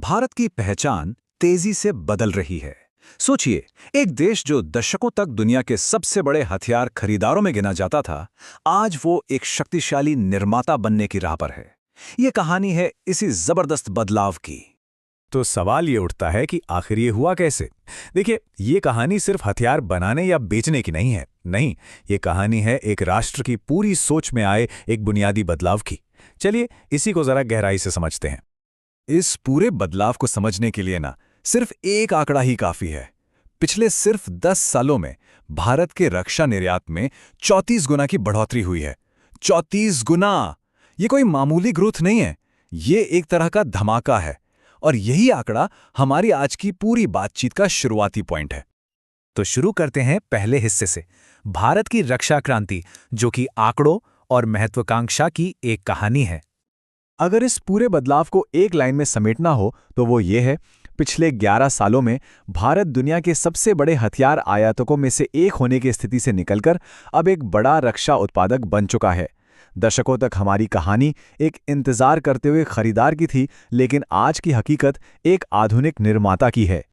भारत की पहचान तेजी से बदल रही है। सोचिए, एक देश जो दशकों तक दुनिया के सबसे बड़े हथियार खरीदारों में गिना जाता था, आज वो एक शक्तिशाली निर्माता बनने की राह पर है। ये कहानी है इसी जबरदस्त बदलाव की। तो सवाल ये उठता है कि आखिर ये हुआ कैसे। देखिए, ये कहानी सिर्फ हथियार बनाने या बेचने की नहीं है। नहीं, ये कहानी है एक राष्ट्र की पूरी सोच में आए एक बुनियादी बदलाव की। चलिए इसी को जरा गहराई से समझते हैं। इस पूरे बदलाव को समझने के लिए ना सिर्फ एक आंकड़ा ही काफी है। पिछले सिर्फ 10 सालों में भारत के रक्षा निर्यात में 34 गुना की बढ़ोतरी हुई है। 34 गुना! ये कोई मामूली ग्रोथ नहीं है, ये एक तरह का धमाका है। और यही आंकड़ा हमारी आज की पूरी बातचीत का शुरुआती पॉइंट है। तो शुरू करते हैं पहले हिस्से से, भारत की रक्षा क्रांति, जो कि आंकड़ों और महत्वाकांक्षा की एक कहानी है। अगर इस पूरे बदलाव को एक लाइन में समेटना हो तो वो ये है, पिछले 11 सालों में भारत दुनिया के सबसे बड़े हथियार आयातकों में से एक होने की स्थिति से निकलकर अब एक बड़ा रक्षा उत्पादक बन चुका है। दशकों तक हमारी कहानी एक इंतजार करते हुए खरीदार की थी, लेकिन आज की हकीकत एक आधुनिक निर्माता की है।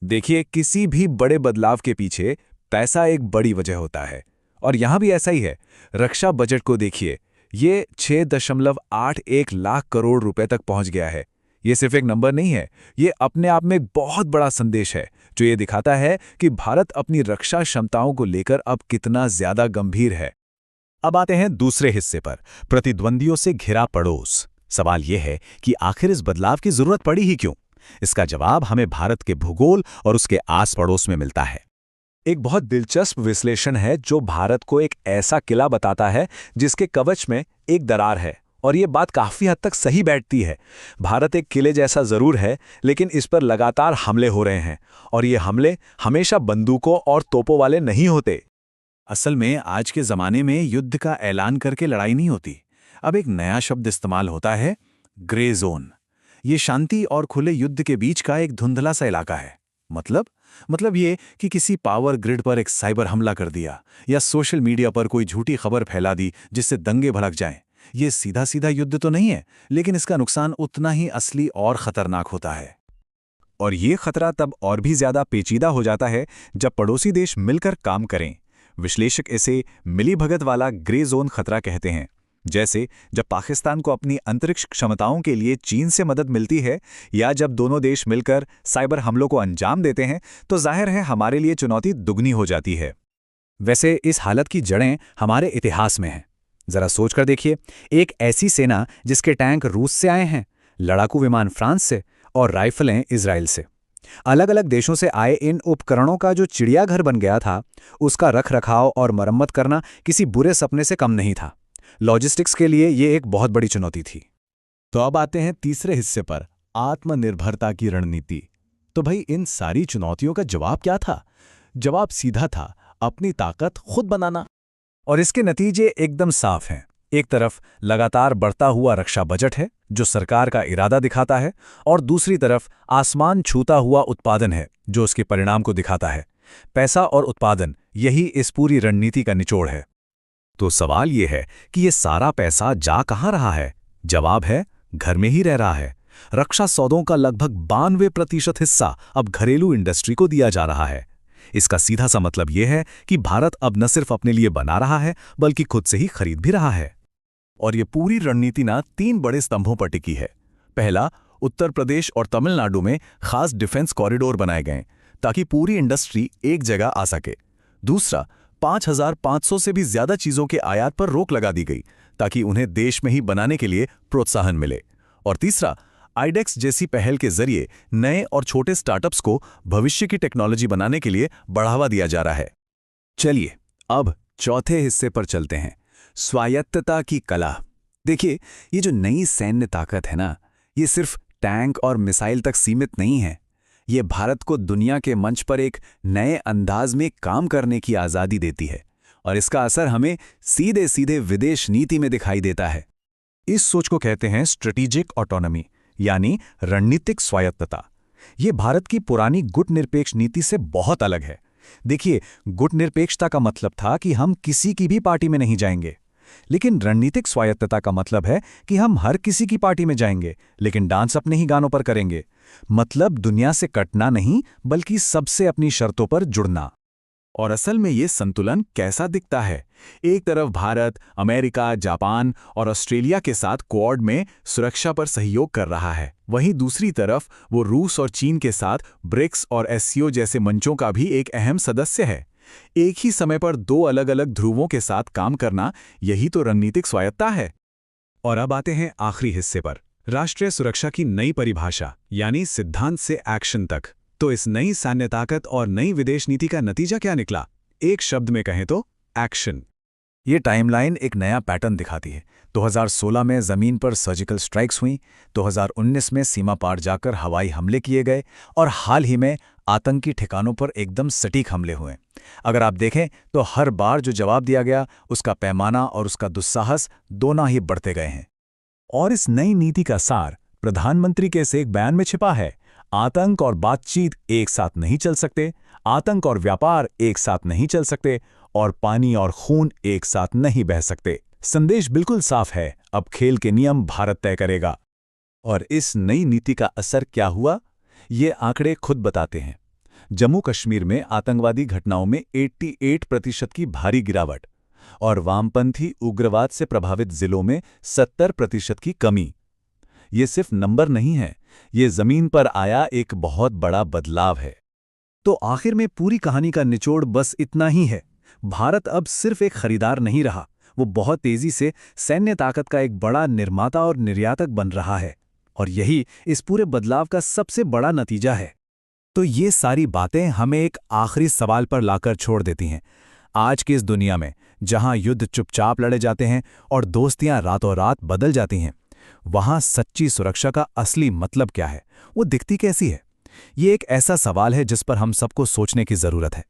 देखिए, किसी भी बड़े बदलाव के पीछे पैसा एक बड़ी वजह होता है, और यहां भी ऐसा ही है। रक्षा बजट को देखिए, ये 6.81 लाख करोड़ रुपए तक पहुंच गया है। ये सिर्फ एक नंबर नहीं है, ये अपने आप में एक बहुत बड़ा संदेश है, जो ये दिखाता है कि भारत अपनी रक्षा क्षमताओं को लेकर अब कितना ज्यादा गंभीर है। अब आते हैं दूसरे हिस्से पर, प्रतिद्वंदियों से घिरा पड़ोस। सवाल यह है कि आखिर इस बदलाव की जरूरत पड़ी ही क्यों? इसका जवाब हमें भारत के भूगोल और उसके आस पड़ोस में मिलता है। एक बहुत दिलचस्प विश्लेषण है जो भारत को एक ऐसा किला बताता है जिसके कवच में एक दरार है, और ये बात काफी हद तक सही बैठती है। भारत एक किले जैसा जरूर है, लेकिन इस पर लगातार हमले हो रहे हैं, और ये हमले हमेशा बंदूकों और तोपों वाले नहीं होते। असल में आज के जमाने में युद्ध का ऐलान करके लड़ाई नहीं होती। अब एक नया शब्द इस्तेमाल होता है, ग्रे जोन। ये शांति और खुले युद्ध के बीच का एक धुंधला सा इलाका है। मतलब ये कि किसी पावर ग्रिड पर एक साइबर हमला कर दिया, या सोशल मीडिया पर कोई झूठी खबर फैला दी जिससे दंगे भड़क जाएं। ये सीधा सीधा युद्ध तो नहीं है, लेकिन इसका नुकसान उतना ही असली और खतरनाक होता है। और ये खतरा तब और भी ज्यादा पेचीदा हो जाता है जब पड़ोसी देश मिलकर काम करें। विश्लेषक इसे मिलीभगत वाला ग्रे जोन खतरा कहते हैं। जैसे जब पाकिस्तान को अपनी अंतरिक्ष क्षमताओं के लिए चीन से मदद मिलती है, या जब दोनों देश मिलकर साइबर हमलों को अंजाम देते हैं, तो जाहिर है हमारे लिए चुनौती दुगनी हो जाती है। वैसे इस हालत की जड़ें हमारे इतिहास में हैं। जरा सोच कर देखिए, एक ऐसी सेना जिसके टैंक रूस से आए हैं, लड़ाकू विमान फ्रांस से और राइफलें इजराइल से। अलग अलग देशों से आए इन उपकरणों का जो चिड़ियाघर बन गया था, उसका रख रखाव और मरम्मत करना किसी बुरे सपने से कम नहीं था। लॉजिस्टिक्स के लिए ये एक बहुत बड़ी चुनौती थी। तो अब आते हैं तीसरे हिस्से पर, आत्मनिर्भरता की रणनीति। तो भाई, इन सारी चुनौतियों का जवाब क्या था? जवाब सीधा था, अपनी ताकत खुद बनाना। और इसके नतीजे एकदम साफ हैं। एक तरफ लगातार बढ़ता हुआ रक्षा बजट है, जो सरकार का इरादा दिखाता है, और दूसरी तरफ आसमान छूता हुआ उत्पादन है, जो उसके परिणाम को दिखाता है। पैसा और उत्पादन, यही इस पूरी रणनीति का निचोड़ है। तो सवाल ये है कि ये सारा पैसा जा कहाँ रहा है? जवाब है, घर में ही रह रहा है। रक्षा सौदों का लगभग 92% हिस्सा अब घरेलू इंडस्ट्री को दिया जा रहा है। इसका सीधा सा मतलब यह है कि भारत अब न सिर्फ अपने लिए बना रहा है, बल्कि खुद से ही खरीद भी रहा है। और ये पूरी रणनीति ना 3 बड़े स्तंभों पर टिकी है। पहला, उत्तर प्रदेश और तमिलनाडु में खास डिफेंस कॉरिडोर बनाए गए ताकि पूरी इंडस्ट्री एक जगह आ सके। दूसरा, 5,500 से भी ज्यादा चीजों के आयात पर रोक लगा दी गई ताकि उन्हें देश में ही बनाने के लिए प्रोत्साहन मिले। और तीसरा, आईडेक्स जैसी पहल के जरिए नए और छोटे स्टार्टअप्स को भविष्य की टेक्नोलॉजी बनाने के लिए बढ़ावा दिया जा रहा है। चलिए अब चौथे हिस्से पर चलते हैं, स्वायत्तता की कला। देखिए, ये जो नई सैन्य ताकत है ना, ये सिर्फ टैंक और मिसाइल तक सीमित नहीं है। ये भारत को दुनिया के मंच पर एक नए अंदाज में काम करने की आज़ादी देती है, और इसका असर हमें सीधे सीधे विदेश नीति में दिखाई देता है। इस सोच को कहते हैं स्ट्रेटेजिक ऑटोनॉमी, यानी रणनीतिक स्वायत्तता। ये भारत की पुरानी गुटनिरपेक्ष नीति से बहुत अलग है। देखिए, गुटनिरपेक्षता का मतलब था कि हम किसी की भी पार्टी में नहीं जाएंगे। लेकिन रणनीतिक स्वायत्तता का मतलब है कि हम हर किसी की पार्टी में जाएंगे, लेकिन डांस अपने ही गानों पर करेंगे। मतलब दुनिया से कटना नहीं, बल्कि सबसे अपनी शर्तों पर जुड़ना। और असल में ये संतुलन कैसा दिखता है? एक तरफ भारत, अमेरिका, जापान और ऑस्ट्रेलिया के साथ क्वाड में सुरक्षा पर सहयोग कर रहा है। वहीं दूसरी तरफ वो रूस और चीन के साथ ब्रिक्स और एससीओ जैसे मंचों का भी एक अहम सदस्य है। एक ही समय पर दो अलग अलग ध्रुवों के साथ काम करना, यही तो रणनीतिक स्वायत्ता है। और अब आते हैं आखिरी हिस्से पर, राष्ट्रीय सुरक्षा की नई परिभाषा, यानी सिद्धांत से एक्शन तक। तो इस नई सैन्य ताकत और नई विदेश नीति का नतीजा क्या निकला? एक शब्द में कहें तो एक्शन। ये टाइमलाइन एक नया पैटर्न दिखाती है। 2016 में जमीन पर सर्जिकल स्ट्राइक्स हुई, 2019 में सीमा पार जाकर हवाई हमले किए गए और हाल ही में आतंकी ठिकानों पर एकदम सटीक हमले हुए। अगर आप देखें तो हर बार जो जवाब दिया गया, उसका पैमाना और उसका दुस्साहस दोनों ही बढ़ते गए हैं। और इस नई नीति का सार प्रधानमंत्री के इस एक बयान में छिपा है। आतंक और बातचीत एक साथ नहीं चल सकते, आतंक और व्यापार एक साथ नहीं चल सकते, और पानी और खून एक साथ नहीं बह सकते। संदेश बिल्कुल साफ है, अब खेल के नियम भारत तय करेगा। और इस नई नीति का असर क्या हुआ, ये आंकड़े खुद बताते हैं। जम्मू कश्मीर में आतंकवादी घटनाओं में 88% की भारी गिरावट और वामपंथी उग्रवाद से प्रभावित जिलों में 70% की कमी। ये सिर्फ नंबर नहीं है, ये जमीन पर आया एक बहुत बड़ा बदलाव है। तो आखिर में पूरी कहानी का निचोड़ बस इतना ही है। भारत अब सिर्फ एक खरीदार नहीं रहा, वो बहुत तेजी से सैन्य ताकत का एक बड़ा निर्माता और निर्यातक बन रहा है। और यही इस पूरे बदलाव का सबसे बड़ा नतीजा है। तो ये सारी बातें हमें एक आखिरी सवाल पर लाकर छोड़ देती हैं। आज की इस दुनिया में जहां युद्ध चुपचाप लड़े जाते हैं और दोस्तियां रातों रात बदल जाती हैं, वहां सच्ची सुरक्षा का असली मतलब क्या है, वो दिखती कैसी है? ये एक ऐसा सवाल है जिस पर हम सबको सोचने की जरूरत है।